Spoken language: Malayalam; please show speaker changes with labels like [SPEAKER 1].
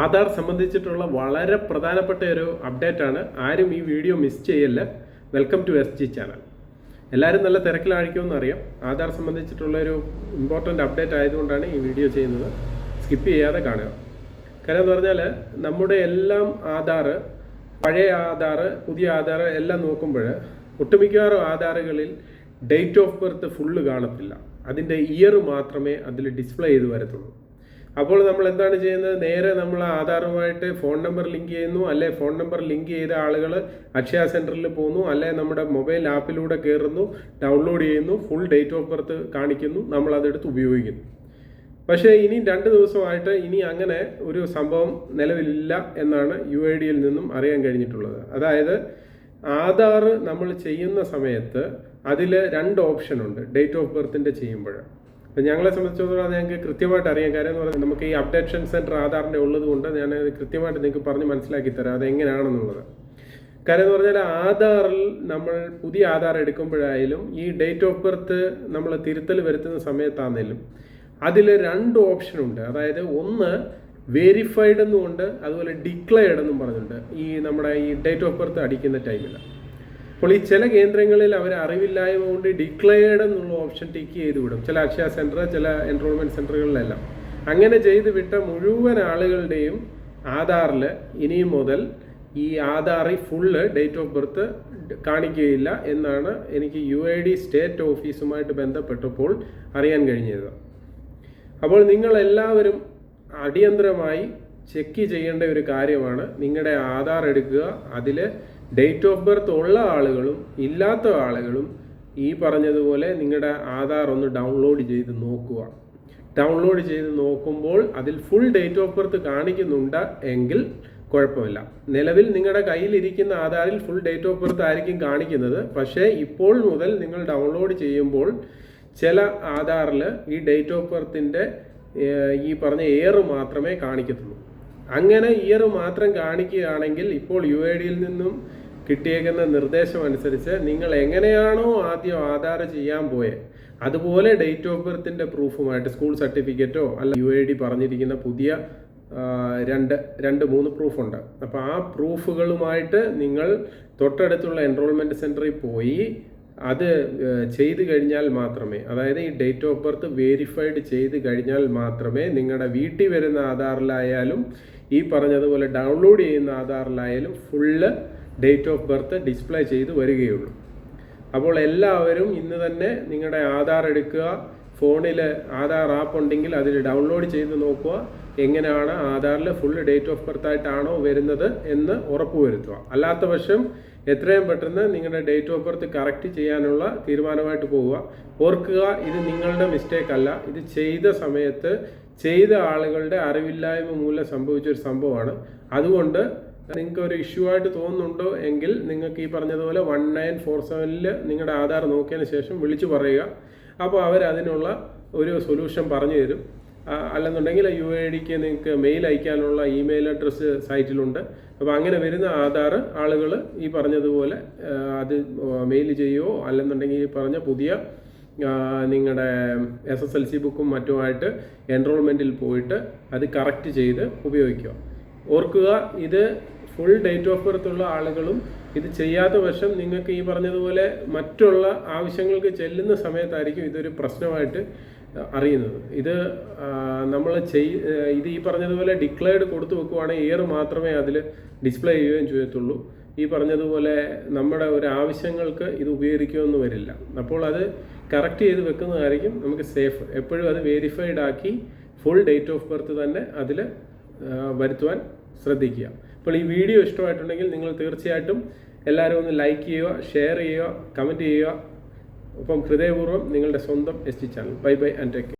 [SPEAKER 1] ആധാർ സംബന്ധിച്ചിട്ടുള്ള വളരെ പ്രധാനപ്പെട്ട ഒരു അപ്ഡേറ്റ് ആണ്. ആരും ഈ വീഡിയോ മിസ് ചെയ്യല്ല. Welcome to SG channel. എല്ലാവരും നല്ല തിരക്കിലായിരിക്കുമെന്ന് അറിയാം. ആധാർ സംബന്ധിച്ചിട്ടുള്ള ഒരു ഇമ്പോർട്ടൻ്റ് അപ്ഡേറ്റ് ആയതുകൊണ്ടാണ് ഈ വീഡിയോ ചെയ്യുന്നത്. സ്കിപ്പ് ചെയ്യാതെ കാണുക. കാര്യം എന്ന് പറഞ്ഞാൽ നമ്മുടെ എല്ലാം ആധാർ, പഴയ ആധാർ, പുതിയ ആധാർ എല്ലാം നോക്കുമ്പോൾ ഒട്ടുമിക്കവാറും ആധാറുകളിൽ ഡേറ്റ് ഓഫ് ബർത്ത് ഫുള്ള് കാണത്തില്ല. അതിൻ്റെ ഇയർ മാത്രമേ അതിൽ ഡിസ്പ്ലേ ചെയ്ത് വരത്തുള്ളൂ. അപ്പോൾ നമ്മൾ എന്താണ് ചെയ്യുന്നത്? നേരെ നമ്മൾ ആധാറുമായിട്ട് ഫോൺ നമ്പർ ലിങ്ക് ചെയ്യുന്നു, അല്ലെ ഫോൺ നമ്പർ ലിങ്ക് ചെയ്ത ആളുകൾ അക്ഷയ സെൻറ്ററിൽ പോകുന്നു, അല്ലെ നമ്മുടെ മൊബൈൽ ആപ്പിലൂടെ കയറുന്നു, ഡൗൺലോഡ് ചെയ്യുന്നു, ഫുൾ ഡേറ്റ് ഓഫ് ബർത്ത് കാണിക്കുന്നു, നമ്മൾ അതെടുത്ത് ഉപയോഗിക്കുന്നു. പക്ഷേ ഇനി 2 ദിവസമായിട്ട് ഇനി അങ്ങനെ ഒരു സംഭവം നിലവിലില്ല എന്നാണ് UID നിന്നും അറിയാൻ കഴിഞ്ഞിട്ടുള്ളത്. അതായത് ആധാർ നമ്മൾ ചെയ്യുന്ന സമയത്ത് അതിൽ 2 ഓപ്ഷൻ ഉണ്ട് ഡേറ്റ് ഓഫ് ബർത്തിൻ്റെ ചെയ്യുമ്പോൾ. അപ്പം ഞങ്ങളെ സംബന്ധിച്ചിടത്തോളം ഞങ്ങൾക്ക് കൃത്യമായിട്ട് അറിയാം. കാര്യം എന്ന് പറഞ്ഞാൽ നമുക്ക് ഈ അപ്ഡേഷൻ സെൻറ്റർ ആധാറിൻ്റെ ഉള്ളത് കൊണ്ട് ഞാൻ കൃത്യമായിട്ട് നിങ്ങൾക്ക് പറഞ്ഞ് മനസ്സിലാക്കി തരാം അതെങ്ങനെയാണെന്നുള്ളത്. കാര്യം എന്ന് പറഞ്ഞാൽ ആധാറിൽ നമ്മൾ പുതിയ ആധാർ എടുക്കുമ്പോഴായാലും ഈ ഡേറ്റ് ഓഫ് ബർത്ത് നമ്മൾ തിരുത്തൽ വരുത്തുന്ന സമയത്താണെങ്കിലും അതിൽ 2 ഓപ്ഷൻ ഉണ്ട്. അതായത് ഒന്ന് വെരിഫൈഡ് എന്നുമുണ്ട്, അതുപോലെ ഡിക്ലെയർഡ് എന്നും പറഞ്ഞിട്ടുണ്ട് ഈ നമ്മുടെ ഈ ഡേറ്റ് ഓഫ് ബർത്ത് അടിക്കുന്ന ടൈമിൽ. അപ്പോൾ ഈ ചില കേന്ദ്രങ്ങളിൽ അവർ അറിവില്ലായ്മ കൊണ്ട് ഡിക്ലെയർഡ് എന്നുള്ള ഓപ്ഷൻ ടിക്ക് ചെയ്ത് വിടും. ചില അക്ഷയ സെൻറ്റർ, ചില എൻറോൾമെൻറ്റ് സെൻറ്ററുകളിലെല്ലാം അങ്ങനെ ചെയ്ത് വിട്ട മുഴുവൻ ആളുകളുടെയും ആധാറിൽ ഇനിയും മുതൽ ഈ ആധാറിൽ ഫുള്ള് ഡേറ്റ് ഓഫ് ബർത്ത് കാണിക്കുകയില്ല എന്നാണ് എനിക്ക് UID സ്റ്റേറ്റ് ഓഫീസുമായിട്ട് ബന്ധപ്പെട്ടപ്പോൾ അറിയാൻ കഴിഞ്ഞത്. അപ്പോൾ നിങ്ങളെല്ലാവരും അടിയന്തരമായി ചെക്ക് ചെയ്യേണ്ട ഒരു കാര്യമാണ്. നിങ്ങളുടെ ആധാർ എടുക്കുക, അതിൽ ഡേറ്റ് ഓഫ് ബർത്ത് ഉള്ള ആളുകളും ഇല്ലാത്ത ആളുകളും ഈ പറഞ്ഞതുപോലെ നിങ്ങളുടെ ആധാർ ഒന്ന് ഡൗൺലോഡ് ചെയ്ത് നോക്കുക. ഡൗൺലോഡ് ചെയ്ത് നോക്കുമ്പോൾ അതിൽ ഫുൾ ഡേറ്റ് ഓഫ് ബർത്ത് കാണിക്കുന്നുണ്ട് എങ്കിൽ കുഴപ്പമില്ല. നിലവിൽ നിങ്ങളുടെ കയ്യിലിരിക്കുന്ന ആധാറിൽ ഫുൾ ഡേറ്റ് ഓഫ് ബർത്ത് ആയിരിക്കും കാണിക്കുന്നത്. പക്ഷേ ഇപ്പോൾ മുതൽ നിങ്ങൾ ഡൗൺലോഡ് ചെയ്യുമ്പോൾ ചില ആധാറിൽ ഈ ഡേറ്റ് ഓഫ് ബർത്തിൻ്റെ ഈ പറഞ്ഞ ഇയർ മാത്രമേ കാണിക്കത്തുള്ളൂ. അങ്ങനെ ഇയർ മാത്രം കാണിക്കുകയാണെങ്കിൽ ഇപ്പോൾ UID നിന്നും കിട്ടിയേക്കുന്ന നിർദ്ദേശം അനുസരിച്ച് നിങ്ങൾ എങ്ങനെയാണോ ആദ്യം ആധാർ ചെയ്യാൻ പോയത് അതുപോലെ ഡേറ്റ് ഓഫ് ബർത്തിൻ്റെ പ്രൂഫുമായിട്ട് സ്കൂൾ സർട്ടിഫിക്കറ്റോ അല്ല UID പറഞ്ഞിരിക്കുന്ന പുതിയ 2-3 പ്രൂഫുണ്ട്. അപ്പോൾ ആ പ്രൂഫുകളുമായിട്ട് നിങ്ങൾ തൊട്ടടുത്തുള്ള എൻറോൾമെൻറ്റ് സെൻറ്ററിൽ പോയി അത് ചെയ്ത് കഴിഞ്ഞാൽ മാത്രമേ, അതായത് ഈ ഡേറ്റ് ഓഫ് ബർത്ത് വെരിഫൈഡ് ചെയ്ത് കഴിഞ്ഞാൽ മാത്രമേ നിങ്ങളുടെ വീട്ടിൽ വരുന്ന ആധാറിലായാലും ഈ പറഞ്ഞതുപോലെ ഡൗൺലോഡ് ചെയ്യുന്ന ആധാറിലായാലും full date of birth display ചെയ്ത് വരികയുള്ളൂ. അപ്പോൾ എല്ലാവരും ഇന്ന് തന്നെ നിങ്ങളുടെ ആധാർ എടുക്കുക. ഫോണിൽ ആധാർ ആപ്പ് ഉണ്ടെങ്കിൽ അതിൽ ഡൗൺലോഡ് ചെയ്ത് നോക്കുക. എങ്ങനെയാണ് ആധാറിൽ ഫുള്ള് ഡേറ്റ് ഓഫ് ബർത്ത് ആയിട്ടാണോ വരുന്നത് എന്ന് ഉറപ്പുവരുത്തുക. അല്ലാത്ത പക്ഷം എത്രയും പെട്ടെന്ന് നിങ്ങളുടെ ഡേറ്റ് ഓഫ് ബർത്ത് കറക്റ്റ് ചെയ്യാനുള്ള തീരുമാനമായിട്ട് പോവുക. ഓർക്കുക, ഇത് നിങ്ങളുടെ മിസ്റ്റേക്ക് അല്ല. ഇത് ചെയ്ത സമയത്ത് ചെയ്ത ആളുകളുടെ അറിവില്ലായ്മ മൂലം സംഭവിച്ചൊരു സംഭവമാണ്. അതുകൊണ്ട് നിങ്ങൾക്ക് ഒരു ഇഷ്യൂ ആയിട്ട് തോന്നുന്നുണ്ടോ എങ്കിൽ നിങ്ങൾക്ക് ഈ പറഞ്ഞതുപോലെ 1947 നിങ്ങളുടെ ആധാർ നോക്കിയതിന് ശേഷം വിളിച്ചു പറയുക. അപ്പോൾ അവരതിനുള്ള ഒരു സൊല്യൂഷൻ പറഞ്ഞു തരും. അല്ലെന്നുണ്ടെങ്കിൽ UIDക്ക് നിങ്ങൾക്ക് മെയിൽ അയക്കാനുള്ള ഇമെയിൽ അഡ്രസ്സ് സൈറ്റിലുണ്ട്. അപ്പോൾ അങ്ങനെ വരുന്ന ആധാർ ആളുകൾ ഈ പറഞ്ഞതുപോലെ അത് മെയിൽ ചെയ്യുകയോ അല്ലെന്നുണ്ടെങ്കിൽ ഈ പറഞ്ഞ പുതിയ നിങ്ങളുടെ SSLC ബുക്കും മറ്റുമായിട്ട് എൻറോൾമെൻറ്റിൽ പോയിട്ട് അത് കറക്റ്റ് ചെയ്ത് ഉപയോഗിക്കുക. ഓർക്കുക, ഇത് ഫുൾ ഡേറ്റ് ഓഫ് ബർത്ത് ഉള്ള ആളുകളും ഇത് ചെയ്യാത്ത പക്ഷം നിങ്ങൾക്ക് ഈ പറഞ്ഞതുപോലെ മറ്റുള്ള ആവശ്യങ്ങൾക്ക് ചെല്ലുന്ന സമയത്തായിരിക്കും ഇതൊരു പ്രശ്നമായിട്ട് അറിയുന്നത്. ഇത് നമ്മൾ ഇത് ഈ പറഞ്ഞതുപോലെ ഡിക്ലെയർഡ് കൊടുത്തു വെക്കുവാണെങ്കിൽ ഇയർ മാത്രമേ അതിൽ ഡിസ്പ്ലേ ചെയ്യുകയും ചെയ്യത്തുള്ളൂ. ഈ പറഞ്ഞതുപോലെ നമ്മുടെ ഒരു ആവശ്യങ്ങൾക്ക് ഇത് ഉപകരിക്കുമെന്ന് വരില്ല. അപ്പോൾ അത് കറക്റ്റ് ചെയ്ത് വെക്കുന്നതായിരിക്കും നമുക്ക് സേഫ്. എപ്പോഴും അത് വെരിഫൈഡ് ആക്കി ഫുൾ ഡേറ്റ് ഓഫ് ബർത്ത് തന്നെ അതിൽ വരുത്തുവാൻ ശ്രദ്ധിക്കുക. അപ്പോൾ ഈ വീഡിയോ ഇഷ്ടമായിട്ടുണ്ടെങ്കിൽ നിങ്ങൾ തീർച്ചയായിട്ടും എല്ലാവരും ഒന്ന് ലൈക്ക് ചെയ്യുക, ഷെയർ ചെയ്യുക, കമൻറ്റ് ചെയ്യുക. ഒപ്പം ഹൃദയപൂർവ്വം നിങ്ങളുടെ സ്വന്തം SG channel. Bye bye and take care.